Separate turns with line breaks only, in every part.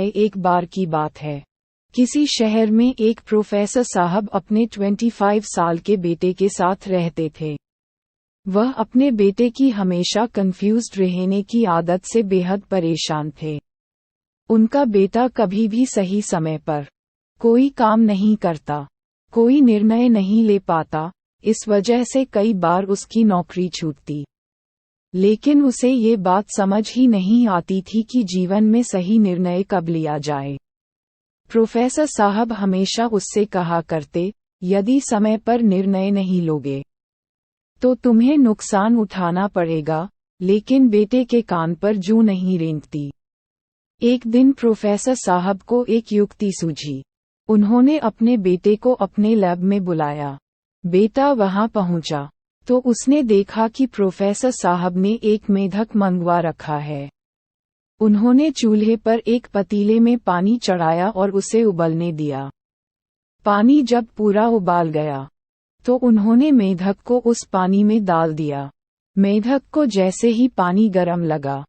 है। एक बार की बात है, किसी शहर में एक प्रोफेसर साहब अपने 25 साल के बेटे के साथ रहते थे। वह अपने बेटे की हमेशा कंफ्यूज्ड रहने की आदत से बेहद परेशान थे। उनका बेटा कभी भी सही समय पर कोई काम नहीं करता, कोई निर्णय नहीं ले पाता, इस वजह से कई बार उसकी नौकरी छूटती। लेकिन उसे ये बात समझ ही नहीं आती थी कि जीवन में सही निर्णय कब लिया जाए। प्रोफेसर साहब हमेशा उससे कहा करते, यदि समय पर निर्णय नहीं लोगे तो तुम्हें नुकसान उठाना पड़ेगा, लेकिन बेटे के कान पर जूं नहीं रेंगती। एक दिन प्रोफेसर साहब को एक युक्ति सूझी। उन्होंने अपने बेटे को अपने लैब में बुलाया। बेटा वहां पहुंचा तो उसने देखा कि प्रोफेसर साहब ने एक मेढक मंगवा रखा है। उन्होंने चूल्हे पर एक पतीले में पानी चढ़ाया और उसे उबलने दिया। पानी जब पूरा उबाल गया तो उन्होंने मेढक को उस पानी में डाल दिया। मेढक को जैसे ही पानी गर्म लगा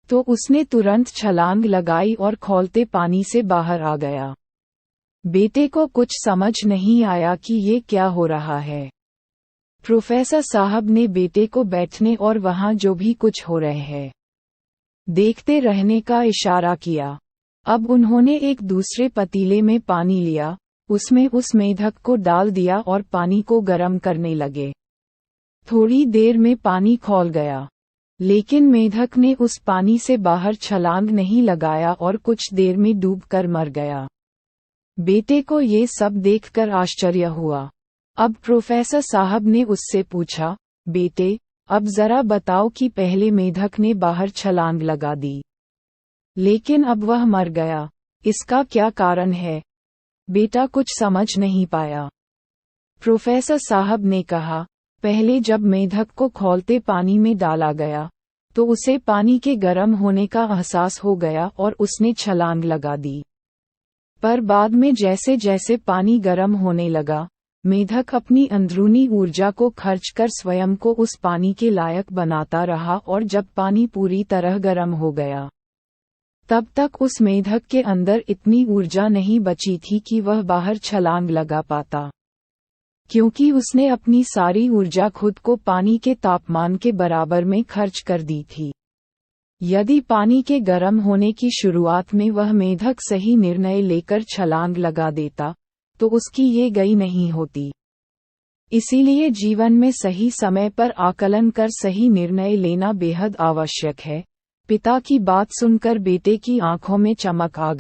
तो उसने तुरंत छलांग लगाई और खौलते पानी से बाहर आ गया। बेटे को कुछ समझ नहीं आया कि ये क्या हो रहा है। प्रोफेसर साहब ने बेटे को बैठने और वहां जो भी कुछ हो रहे हैं देखते रहने का इशारा किया। अब उन्होंने एक दूसरे पतीले में पानी लिया, उसमें उस मेढक को डाल दिया और पानी को गर्म करने लगे। थोड़ी देर में पानी खौल गया, लेकिन मेढक ने उस पानी से बाहर छलांग नहीं लगाया और कुछ देर में डूबकर मर गया। बेटे को ये सब देखकर आश्चर्य हुआ। अब प्रोफेसर साहब ने उससे पूछा, बेटे, अब जरा बताओ कि पहले मेढक ने बाहर छलांग लगा दी, लेकिन अब वह मर गया, इसका क्या कारण है? बेटा कुछ समझ नहीं पाया। प्रोफेसर साहब ने कहा, पहले जब मेढक को खौलते पानी में डाला गया तो उसे पानी के गर्म होने का एहसास हो गया और उसने छलांग लगा दी। पर बाद में जैसे जैसे पानी गर्म होने लगा, मेढक अपनी अंदरूनी ऊर्जा को खर्च कर स्वयं को उस पानी के लायक बनाता रहा और जब पानी पूरी तरह गर्म हो गया तब तक उस मेढक के अंदर इतनी ऊर्जा नहीं बची थी कि वह बाहर छलांग लगा पाता, क्योंकि उसने अपनी सारी ऊर्जा खुद को पानी के तापमान के बराबर में खर्च कर दी थी। यदि पानी के गर्म होने की शुरुआत में वह मेढक सही निर्णय लेकर छलांग लगा देता तो उसकी ये गई नहीं होती। इसीलिए जीवन में सही समय पर आकलन कर सही निर्णय लेना बेहद आवश्यक है। पिता की बात सुनकर बेटे की आंखों में चमक आ गई।